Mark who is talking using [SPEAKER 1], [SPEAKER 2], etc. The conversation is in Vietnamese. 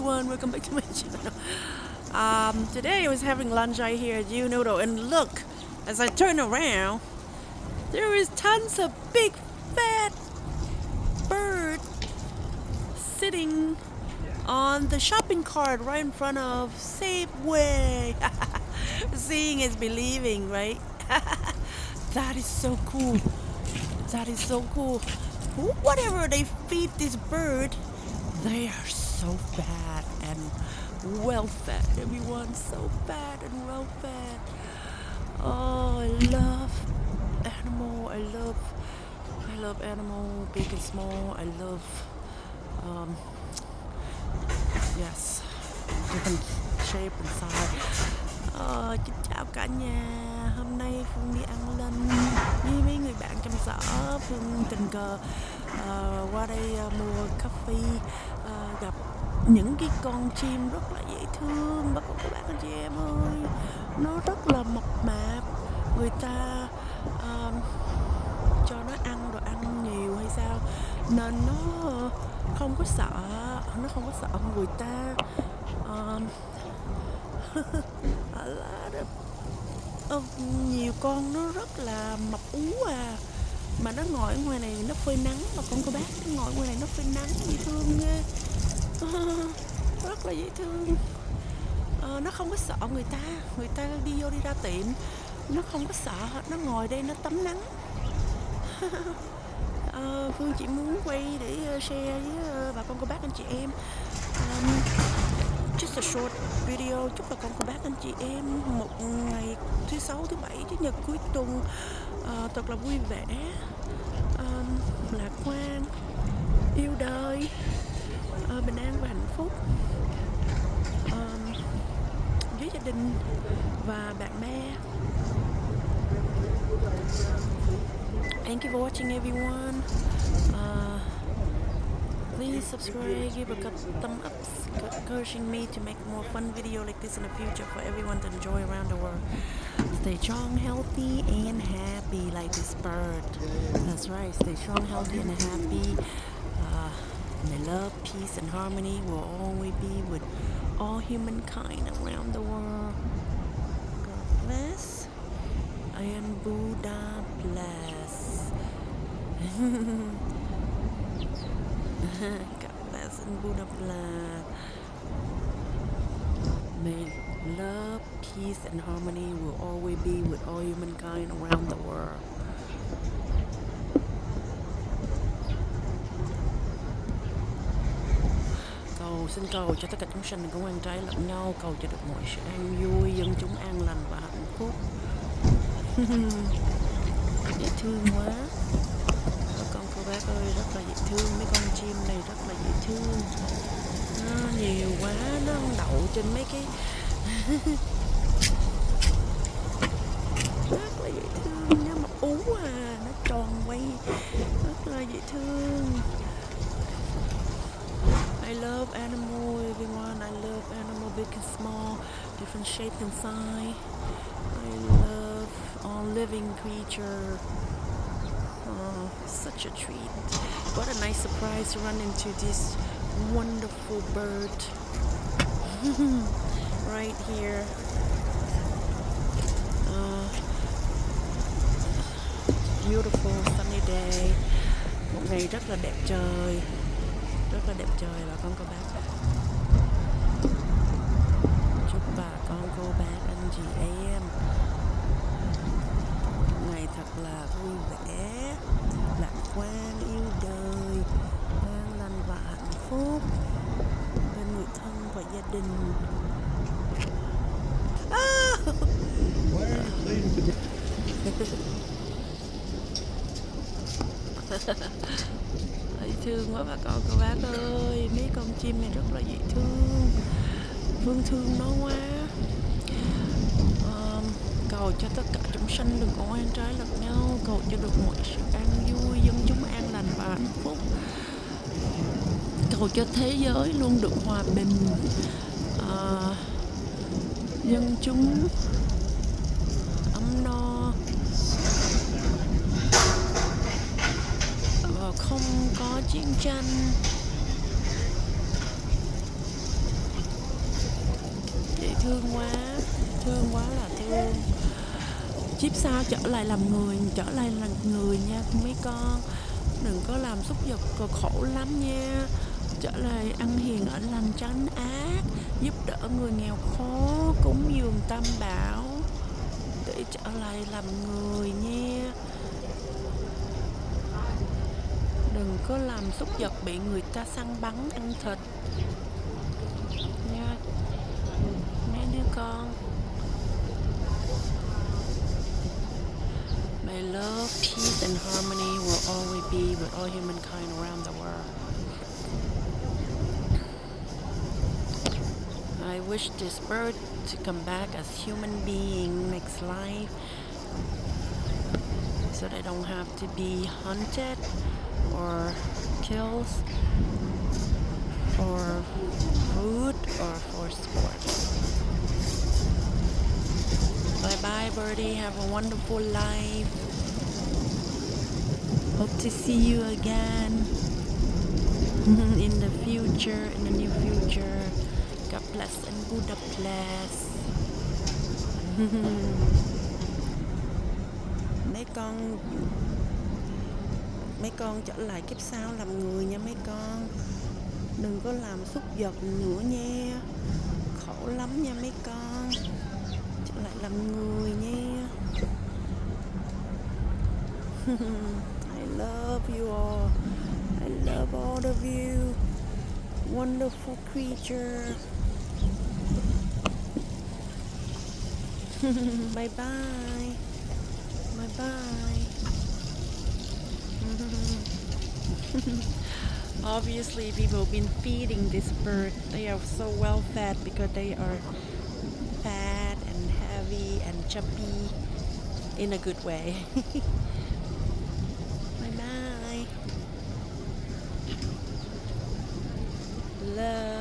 [SPEAKER 1] everyone, welcome back to my channel. Today I was having lunch right here at U Noodle, and look, as I turn around, there is tons of big fat bird sitting on the shopping cart right in front of Safeway. Seeing is believing, right? That is so cool. That is so cool. Whatever they feed this bird, they are so fat and well fed. Everyone so fat and well fed. Oh, I love animal. I love animal, big and small. I love, um, yes, different shape and size. Xin chào cả nhà. Hôm nay Phương đi ăn lunch với mấy người bạn trong sở. Phương tình cờ qua đây mua coffee, gặp những cái con chim rất là dễ thương. Các bạn anh chị em ơi, nó rất là mập mạp. Người ta cho nó ăn đồ ăn nhiều hay sao nên nó không có sợ, người ta. Nhiều con nó rất là mập ú mà nó ngồi ở ngoài này nó phơi nắng, mà con cô bác nó ngồi ngoài này nó phơi nắng, dễ thương ghê. Rất là dễ thương. Nó không có sợ người ta đi vô đi ra tiệm nó không có sợ, nó ngồi đây nó tắm nắng. Phương chỉ muốn quay để share với bà con cô bác anh chị em. Just a short video chúc bà con cô bác anh chị em một ngày thứ sáu, thứ bảy, chủ nhật cuối tuần thật là vui vẻ, lạc quan, yêu đời, bình an và hạnh phúc với gia đình và bạn bè. Thank you for watching, everyone. Please subscribe, give a thumb up, encouraging me to make more fun video like this in the future for everyone to enjoy around the world. Stay strong, healthy, and happy like this bird. That's right, stay strong, healthy, and happy. May love, peace, and harmony will always be with all humankind around the world. God bless, and Buddha bless. God bless and Buddha bless. May love, peace, and harmony will always be with all humankind around the world. Xin cầu cho tất cả chúng sanh cũng an trái lẫn nhau, cầu cho được mọi sự an vui, dân chúng an lành và hạnh phúc. Dễ thương quá. Con cô bác ơi, rất là dễ thương. Mấy con chim này rất là dễ thương. Nó nhiều quá, nó ăn đậu trên mấy cái rất là dễ thương. Nó mập ú nó tròn quay, rất là dễ thương. I love animal, everyone. I love animal, big and small, different shape and size. I love all living creature. Such a treat. What a nice surprise to run into this wonderful bird right here. Beautiful sunny day. Một ngày rất là đẹp trời. Rất là đẹp trời bà con cô bác. Chúc bà con cô bác anh chị em ngày thật là vui vẻ, lạc quan, yêu đời, an lành và hạnh phúc bên người thân và gia đình. Dễ thương quá bà con cô bác ơi, mấy con chim này rất là dễ thương. Phương thương nó quá. Cầu cho tất cả chúng sanh đừng có oan trái lẫn nhau, cầu cho được mọi sự an vui, dân chúng an lành và hạnh phúc, cầu cho thế giới luôn được hòa bình, dân chúng ấm no và không có chiến tranh. thương quá là thương. Kiếp sau trở lại làm người nha mấy con. Đừng có làm xúc vật khổ lắm nha. Trở lại ăn hiền ở lành tránh ác, giúp đỡ người nghèo khó, cúng dường tam bảo để trở lại làm người nha. Đừng có làm xúc vật bị người ta săn bắn ăn thịt nha mấy đứa con. May love, peace and harmony will always be with all humankind around the world. I wish this bird to come back as human being next life, so they don't have to be hunted or killed for food or for sport. Bye bye birdie, have a wonderful life. Hope to see you again in the near future. God bless and Buddha bless. Mấy con trở lại kiếp sau làm người nha mấy con. Đừng có làm xúc vật nữa nha. Khổ lắm nha mấy con. Trở lại làm người nha. I love you all. I love all of you. Wonderful creature. Bye bye. Bye bye. Obviously people have been feeding this bird. They are so well fed because they are fat and heavy and chubby in a good way. Bye bye. Love.